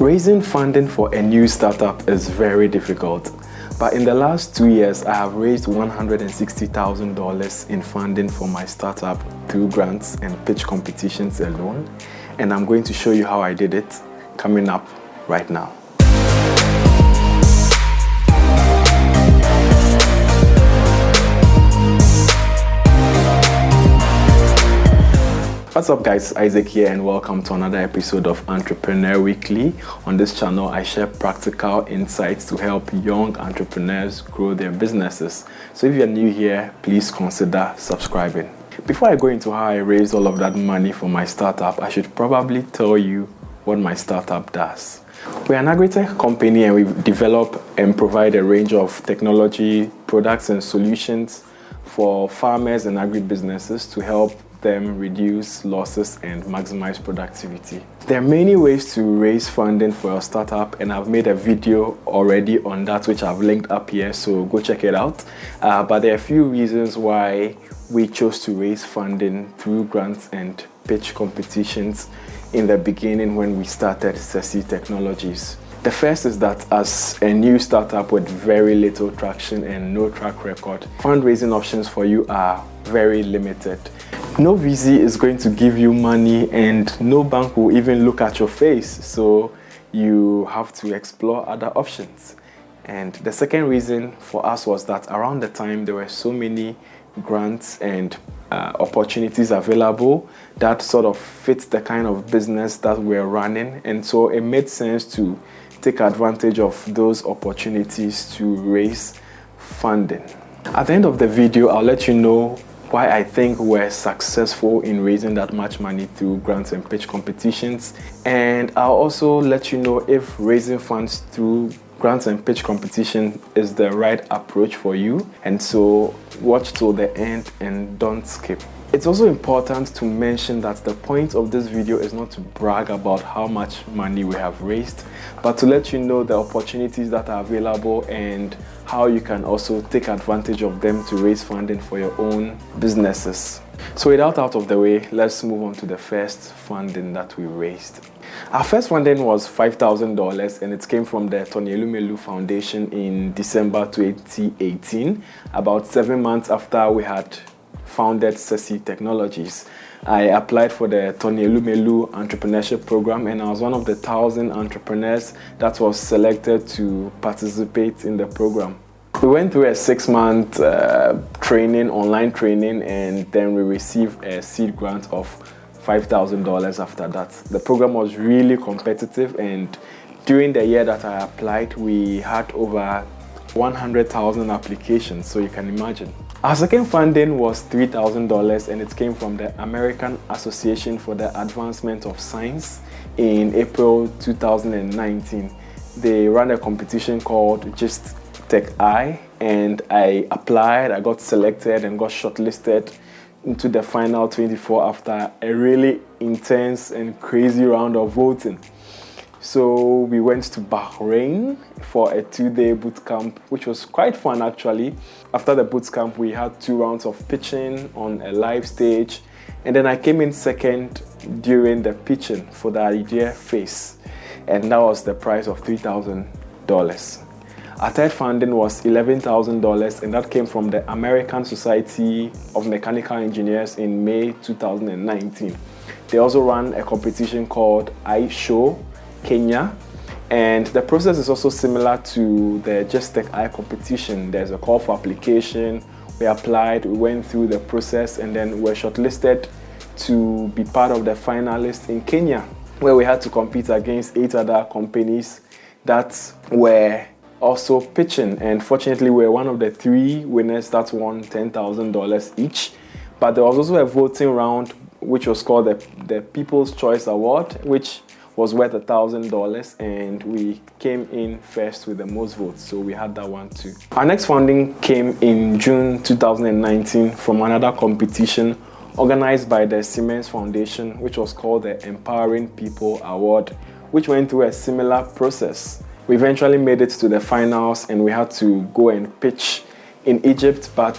Raising funding for a new startup is very difficult, but in the last 2 years, I have raised $160,000 in funding for my startup through grants and pitch competitions alone, and I'm going to show you how I did it coming up right now. What's up guys, Isaac here and welcome to another episode of Entrepreneur Weekly. On this channel, I share practical insights to help young entrepreneurs grow their businesses. So if you're new here, please consider subscribing. Before I go into how I raised all of that money for my startup, I should probably tell you what my startup does. We're an agri-tech company and we develop and provide a range of technology, products and solutions for farmers and agri-businesses to help them reduce losses and maximize productivity. There are many ways to raise funding for your startup, and I've made a video already on that which I've linked up here, so go check it out. But there are a few reasons why we chose to raise funding through grants and pitch competitions in the beginning when we started Sesi Technologies. The first is that as a new startup with very little traction and no track record, fundraising options for you are very limited. No VC is going to give you money and no bank will even look at your face, so you have to explore other options. And the second reason for us was that around the time there were so many grants and opportunities available that sort of fit the kind of business that we're running, and so it made sense to take advantage of those opportunities to raise funding. At the end of the video, I'll let you know why I think we're successful in raising that much money through grants and pitch competitions, and I'll also let you know if raising funds through grants and pitch competition is the right approach for you, and so watch till the end and don't skip. It's also important to mention that the point of this video is not to brag about how much money we have raised, but to let you know the opportunities that are available and how you can also take advantage of them to raise funding for your own businesses. So without out of the way, let's move on to the first funding that we raised. Our first funding was $5,000 and it came from the Tony Elumelu Foundation in December 2018, about 7 months after we had founded Sesi Technologies. I applied for the Tony Elumelu Entrepreneurship Program and I was one of the 1,000 entrepreneurs that was selected to participate in the program. We went through a 6-month training, online training, and then we received a seed grant of $5,000 after that. The program was really competitive, and during the year that I applied, we had over 100,000 applications, so you can imagine. Our second funding was $3,000 and it came from the American Association for the Advancement of Science in April 2019. They ran a competition called Just Tech I, and I applied, I got selected and got shortlisted into the final 24 after a really intense and crazy round of voting. So we went to Bahrain for a 2-day boot camp, which was quite fun actually. After the boot camp, we had 2 rounds of pitching on a live stage, and then I came in second during the pitching for the idea phase, and that was the price of $3,000. Our third funding was $11,000 and that came from the American Society of Mechanical Engineers in May 2019. They also ran a competition called iShow Kenya, and the process is also similar to the Just Tech I competition. There's a call for application, we applied, we went through the process, and then we're shortlisted to be part of the finalists in Kenya, where we had to compete against 8 other companies that were also pitching, and fortunately we're one of the 3 winners that won $10,000 each. But there was also a voting round which was called the People's Choice Award, which was worth $1,000, and we came in first with the most votes, so we had that one too. Our next funding came in June 2019 from another competition organized by the Siemens Foundation, which was called the Empowering People Award, which went through a similar process. We eventually made it to the finals and we had to go and pitch in Egypt, but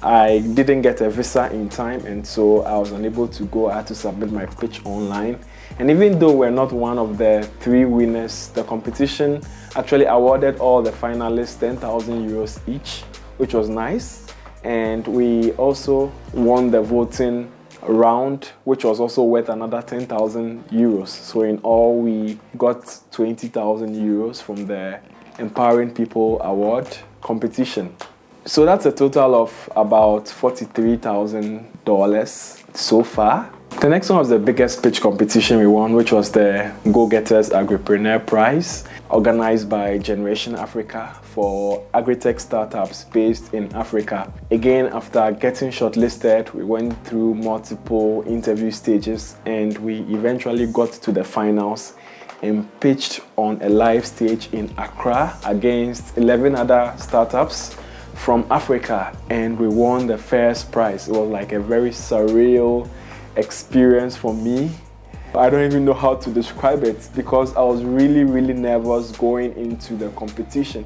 I didn't get a visa in time, and so I was unable to go. I had to submit my pitch online, And even though we're not one of the 3 winners, the competition actually awarded all the finalists 10,000 euros each, which was nice. And we also won the voting round, which was also worth another 10,000 euros. So in all, we got 20,000 euros from the Empowering People Award competition. So that's a total of about $43,000 so far. The next one was the biggest pitch competition we won, which was the Go-Getters Agripreneur Prize, organized by Generation Africa for agri-tech startups based in Africa. Again, after getting shortlisted, we went through multiple interview stages and we eventually got to the finals and pitched on a live stage in Accra against 11 other startups from Africa, and we won the first prize. It was like a very surreal experience for me. I don't even know how to describe it because I was really nervous going into the competition.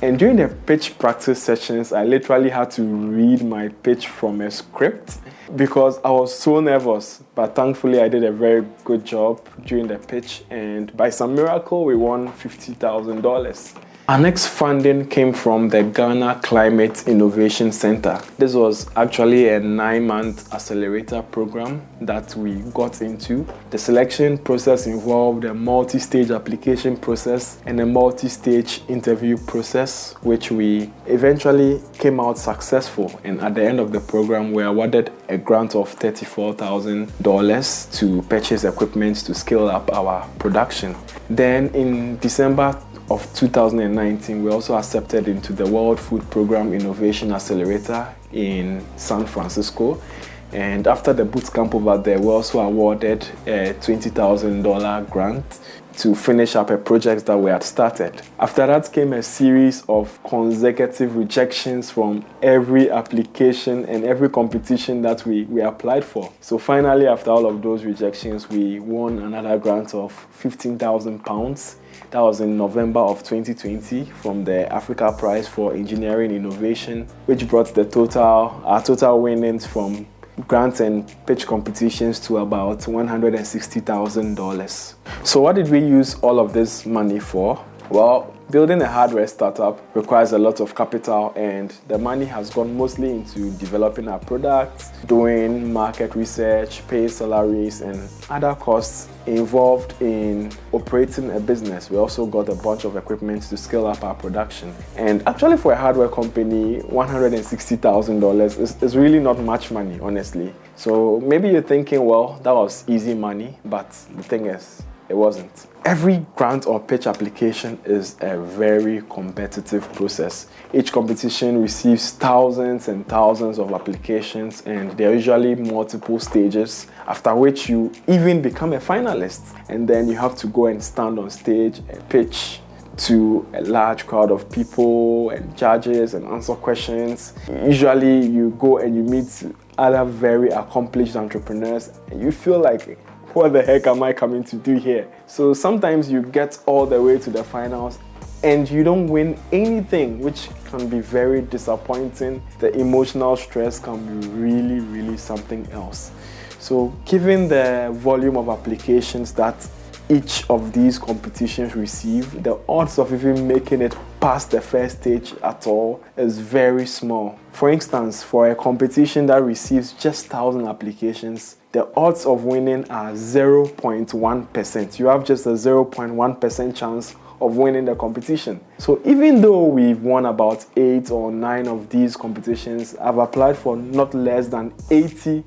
And during the pitch practice sessions, I literally had to read my pitch from a script because I was so nervous. But thankfully, I did a very good job during the pitch, and by some miracle, we won $50,000. Our next funding came from the Ghana Climate Innovation Center. This was actually a 9-month accelerator program that we got into. The selection process involved a multi-stage application process and a multi-stage interview process, which we eventually came out successful. And at the end of the program, we were awarded a grant of $34,000 to purchase equipment to scale up our production. Then in December of 2019, we also accepted into the World Food Program Innovation Accelerator in San Francisco. And after the bootcamp over there, we also awarded a $20,000 grant to finish up a project that we had started. After that came a series of consecutive rejections from every application and every competition that we applied for. So finally, after all of those rejections, we won another grant of £15,000. That was in November of 2020 from the Africa Prize for Engineering Innovation, which brought our total winnings from grants and pitch competitions to about $160,000. So what did we use all of this money for? Well, building a hardware startup requires a lot of capital, and the money has gone mostly into developing our products, doing market research, pay salaries, and other costs involved in operating a business. We also got a bunch of equipment to scale up our production. And actually, for a hardware company, $160,000 is really not much money, honestly. So maybe you're thinking, well, that was easy money, but the thing is, it wasn't. Every grant or pitch application is a very competitive process. Each competition receives thousands and thousands of applications, and there are usually multiple stages, after which you even become a finalist. And then you have to go and stand on stage and pitch to a large crowd of people and judges and answer questions. Usually you go and you meet other very accomplished entrepreneurs, and you feel like, what the heck am I coming to do here? So sometimes you get all the way to the finals and you don't win anything, which can be very disappointing. The emotional stress can be really something else. So given the volume of applications that each of these competitions receive, the odds of even making it past the first stage at all is very small. For instance, for a competition that receives just 1,000 applications, the odds of winning are 0.1%. You have just a 0.1% chance of winning the competition. So even though we've won about 8 or 9 of these competitions, I've applied for not less than 80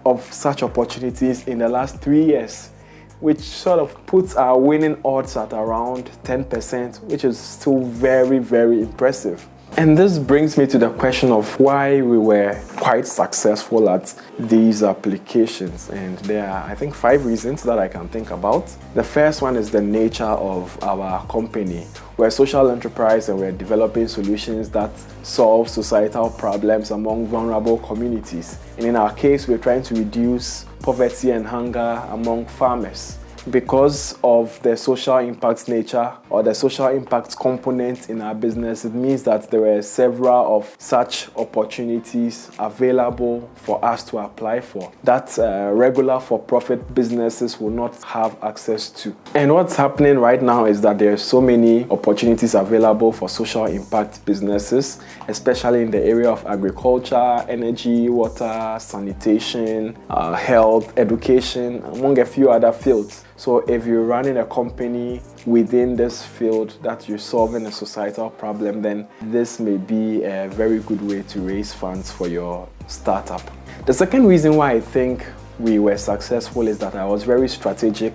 of such opportunities in the last 3 years, which sort of puts our winning odds at around 10%, which is still very impressive. And this brings me to the question of why we were quite successful at these applications. And there are, I think, 5 reasons that I can think about. The first one is the nature of our company. We're a social enterprise and we're developing solutions that solve societal problems among vulnerable communities. And in our case, we're trying to reduce poverty and hunger among farmers. because of the social impact nature or the social impact component in our business, it means that there were several of such opportunities available for us to apply for that regular for-profit businesses will not have access to. And what's happening right now is that there are so many opportunities available for social impact businesses, especially in the area of agriculture, energy, water, sanitation, health, education, among a few other fields. So if you're running a company within this field that you're solving a societal problem, then this may be a very good way to raise funds for your startup. The second reason why I think we were successful is that I was very strategic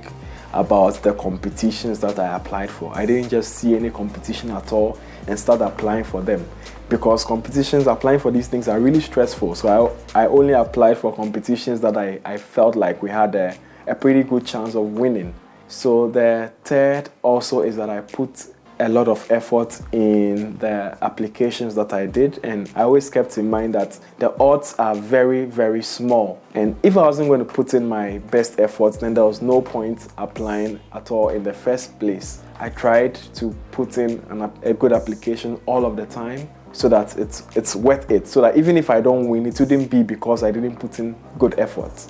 about the competitions that I applied for. I didn't just see any competition at all and start applying for them, because competitions, applying for these things are really stressful. So I only applied for competitions that I felt like we had a pretty good chance of winning. So the third also is that I put a lot of effort in the applications that I did, and I always kept in mind that the odds are very, very small. And if I wasn't going to put in my best efforts, then there was no point applying at all in the first place. I tried to put in a good application all of the time so that it's worth it, so that even if I don't win, it wouldn't be because I didn't put in good efforts.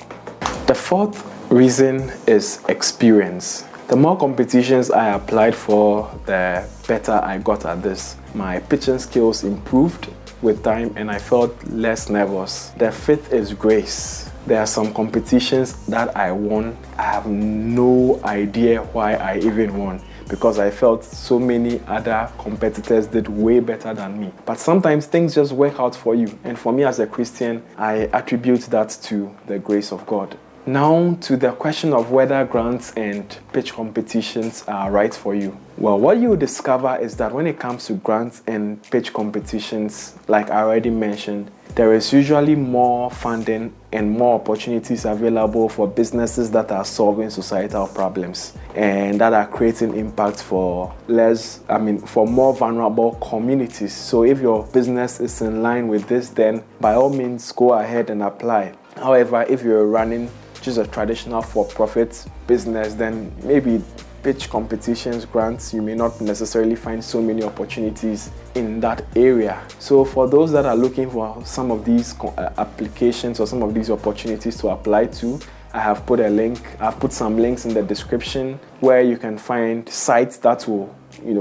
The fourth reason is experience. The more competitions I applied for, the better I got at this. My pitching skills improved with time and I felt less nervous. The fifth is grace. There are some competitions that I won. I have no idea why I even won, because I felt so many other competitors did way better than me. But sometimes things just work out for you. And for me as a Christian, I attribute that to the grace of God. Now to the question of whether grants and pitch competitions are right for you. Well, what you will discover is that when it comes to grants and pitch competitions, like I already mentioned, there is usually more funding and more opportunities available for businesses that are solving societal problems and that are creating impact for more vulnerable communities. So if your business is in line with this, then by all means go ahead and apply. However, if you're running just a traditional for-profit business, then maybe pitch competitions, grants, you may not necessarily find so many opportunities in that area. So for those that are looking for some of these applications or some of these opportunities to apply to, I have put some links in the description where you can find sites that will,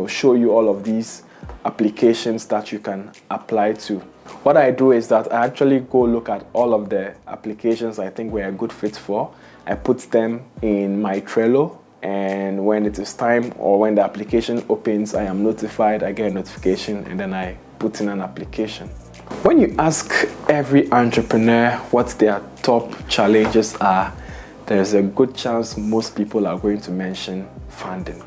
show you all of these applications that you can apply to. What I do is that I actually go look at all of the applications I think we're a good fit for. I put them in my Trello, and when it is time or when the application opens, I am notified, I get a notification, and then I put in an application. When you ask every entrepreneur what their top challenges are, there's a good chance most people are going to mention funding.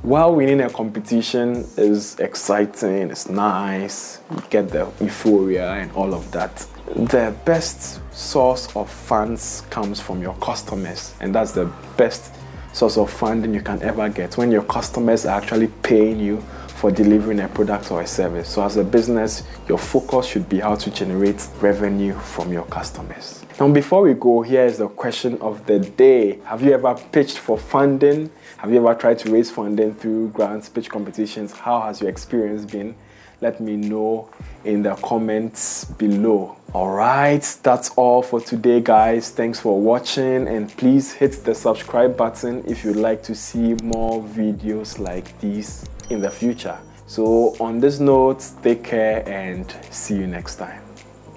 While winning a competition is exciting, it's nice, you get the euphoria and all of that, the best source of funds comes from your customers, and that's the best source of funding you can ever get, when your customers are actually paying you for delivering a product or a service. So as a business, your focus should be how to generate revenue from your customers. Now, before we go, here is the question of the day. Have you ever pitched for funding? Have you ever tried to raise funding through grants, pitch competitions? How has your experience been? Let me know in the comments below. All right, that's all for today, guys. Thanks for watching, and please hit the subscribe button if you'd like to see more videos like these in the future. So on this note, take care and see you next time.